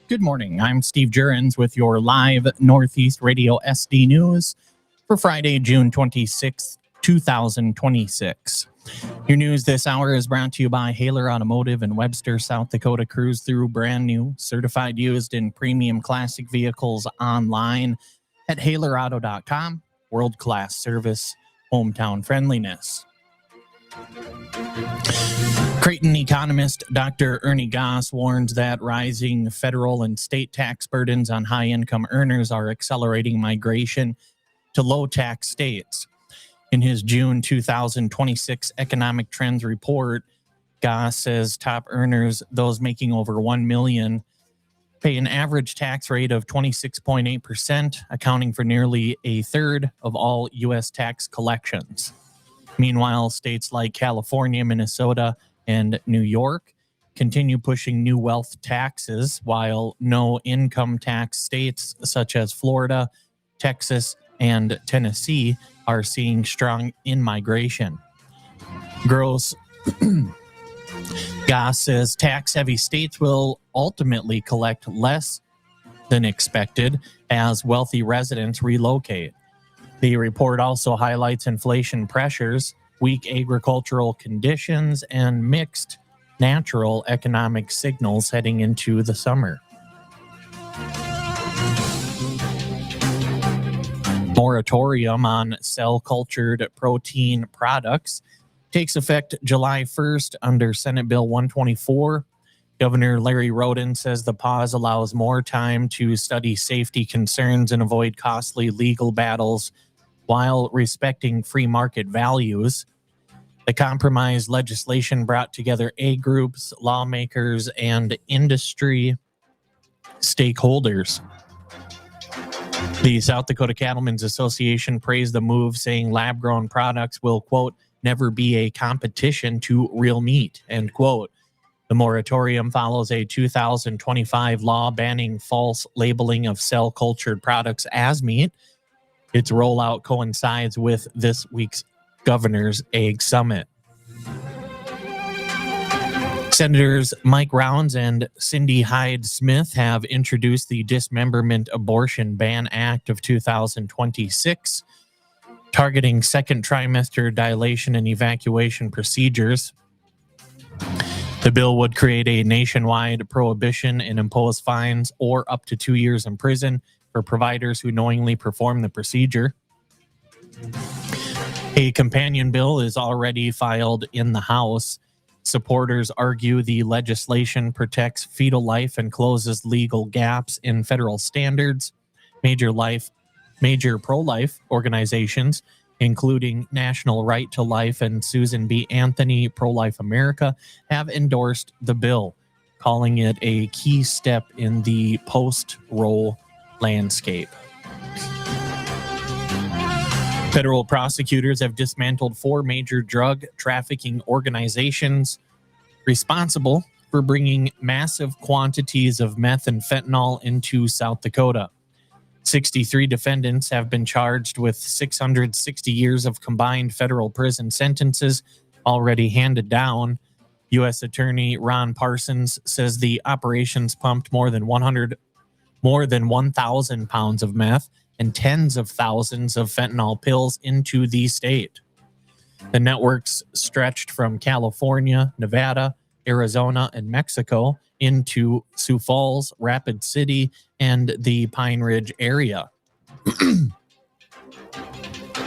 Good morning. I'm Steve Jurens with your live Northeast Radio SD News for Friday, June 26, 2026. Your news this hour is brought to you by Hahler Automotive in Webster, South Dakota. Cruise through brand new, certified used and premium classic vehicles online at HahlerAuto.com. World-class service, hometown friendliness. Creighton Economist Dr. Ernie Goss warns that rising federal and state tax burdens on high-income earners are accelerating migration to low-tax states. In his June 2026 Economic Trends Report, Goss says top earners, those making over $1 million, pay an average tax rate of 26.8%, accounting for nearly a third of all U.S. tax collections. Meanwhile, states like California, Minnesota, and New York continue pushing new wealth taxes, while no income tax states such as Florida, Texas, and Tennessee are seeing strong in-migration. Goss says tax-heavy states will ultimately collect less than expected as wealthy residents relocate. The report also highlights inflation pressures, weak agricultural conditions, and mixed natural economic signals heading into the summer. Moratorium on cell-cultured protein products takes effect July 1st under Senate Bill 124. Governor Larry Roden says the pause allows more time to study safety concerns and avoid costly legal battles while respecting free market values. The compromise legislation brought together aid groups, lawmakers, and industry stakeholders. The South Dakota Cattlemen's Association praised the move, saying lab-grown products will, quote, never be a competition to real meat, end quote. The moratorium follows a 2025 law banning false labeling of cell-cultured products as meat. Its rollout coincides with this week's Governor's Egg Summit. Senators Mike Rounds and Cindy Hyde-Smith have introduced the Dismemberment Abortion Ban Act of 2026, targeting second trimester dilation and evacuation procedures. The bill would create a nationwide prohibition and impose fines or up to 2 years in prison for providers who knowingly perform the procedure. A companion bill is already filed in the House. Supporters argue the legislation protects fetal life and closes legal gaps in federal standards. Major pro-life organizations, including National Right to Life and Susan B. Anthony Pro-Life America, have endorsed the bill, calling it a key step in the post-Roe landscape. Federal prosecutors have dismantled 4 major drug trafficking organizations responsible for bringing massive quantities of meth and fentanyl into South Dakota. 63 defendants have been charged with 660 years of combined federal prison sentences already handed down. U.S. Attorney Ron Parsons says the operations pumped more than 1,000 pounds of meth and tens of thousands of fentanyl pills into the state. The networks stretched from California, Nevada, Arizona, and Mexico into Sioux Falls, Rapid City, and the Pine Ridge area.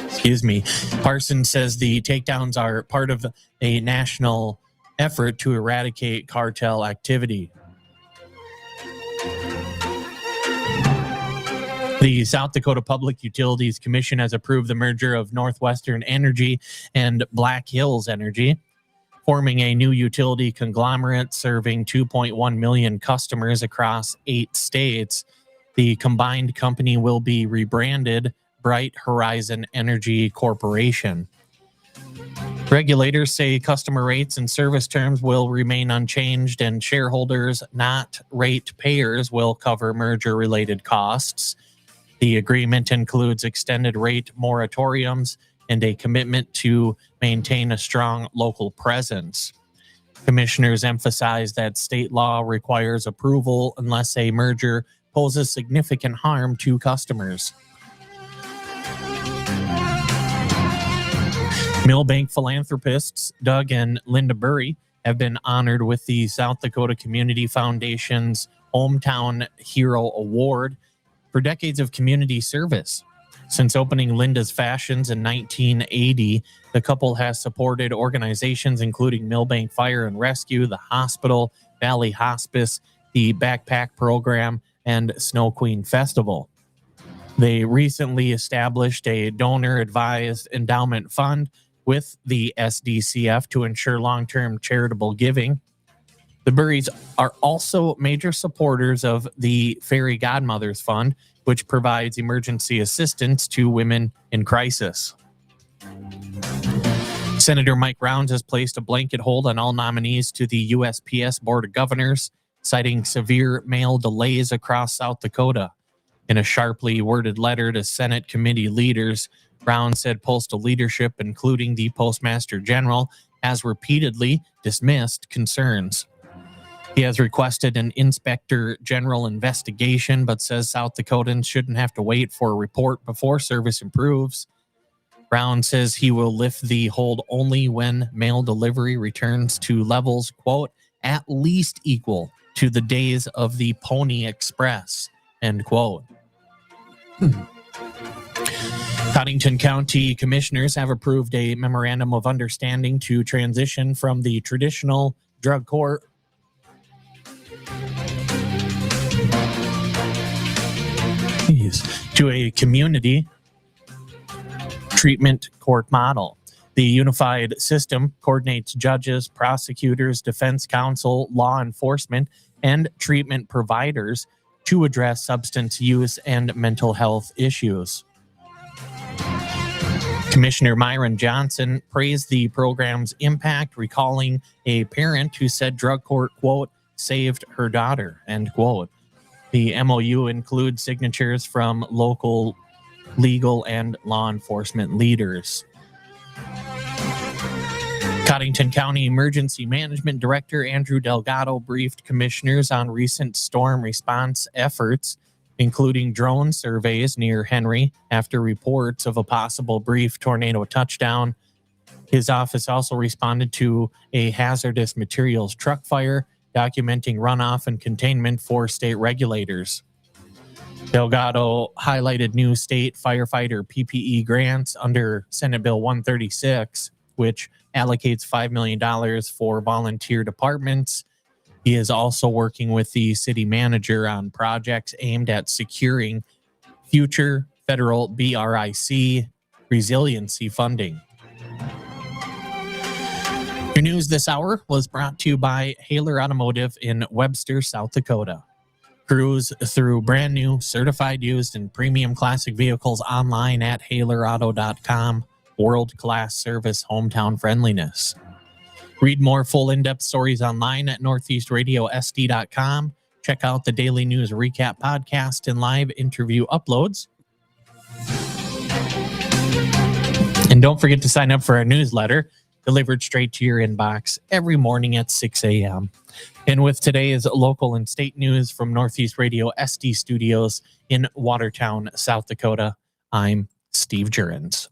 Excuse me. Parsons says the takedowns are part of a national effort to eradicate cartel activity. The South Dakota Public Utilities Commission has approved the merger of Northwestern Energy and Black Hills Energy, forming a new utility conglomerate serving 2.1 million customers across 8 states. The combined company will be rebranded Bright Horizon Energy Corporation. Regulators say customer rates and service terms will remain unchanged, and shareholders, not rate payers, will cover merger-related costs. The agreement includes extended rate moratoriums and a commitment to maintain a strong local presence. Commissioners emphasized that state law requires approval unless a merger poses significant harm to customers. Millbank philanthropists Doug and Linda Burry have been honored with the South Dakota Community Foundation's Hometown Hero Award for decades of community service. Since opening Linda's Fashions in 1980, the couple has supported organizations including Millbank Fire and Rescue, the hospital, Valley Hospice, the Backpack Program, and Snow Queen Festival. They recently established a donor-advised endowment fund with the SDCF to ensure long-term charitable giving. The Burries are also major supporters of the Fairy Godmothers Fund, which provides emergency assistance to women in crisis. Senator Mike Rounds has placed a blanket hold on all nominees to the USPS Board of Governors, citing severe mail delays across South Dakota. In a sharply worded letter to Senate committee leaders, Rounds said postal leadership, including the Postmaster General, has repeatedly dismissed concerns. He has requested an inspector general investigation, but says South Dakotans shouldn't have to wait for a report before service improves. Brown says he will lift the hold only when mail delivery returns to levels, quote, at least equal to the days of the Pony Express, end quote. Cottington County commissioners have approved a memorandum of understanding to transition from the traditional drug court to a community treatment court model. The unified system coordinates judges, prosecutors, defense counsel, law enforcement, and treatment providers to address substance use and mental health issues. Commissioner Myron Johnson praised the program's impact, recalling a parent who said drug court, quote, saved her daughter, end quote. The MOU includes signatures from local legal and law enforcement leaders. Cottington County Emergency Management Director Andrew Delgado briefed commissioners on recent storm response efforts, including drone surveys near Henry after reports of a possible brief tornado touchdown. His office also responded to a hazardous materials truck fire, documenting runoff and containment for state regulators. Delgado highlighted new state firefighter PPE grants under Senate Bill 136, which allocates $5 million for volunteer departments. He is also working with the city manager on projects aimed at securing future federal BRIC resiliency funding. Your news this hour was brought to you by Hahler Automotive in Webster, South Dakota. Cruise through brand new, certified used, and premium classic vehicles online at HahlerAuto.com. World-class service, hometown friendliness. Read more full in-depth stories online at northeastradiosd.com. Check out the Daily News Recap podcast and live interview uploads. And don't forget to sign up for our newsletter, delivered straight to your inbox every morning at 6 a.m. And with today's local and state news from Northeast Radio SD studios in Watertown, South Dakota, I'm Steve Jurens.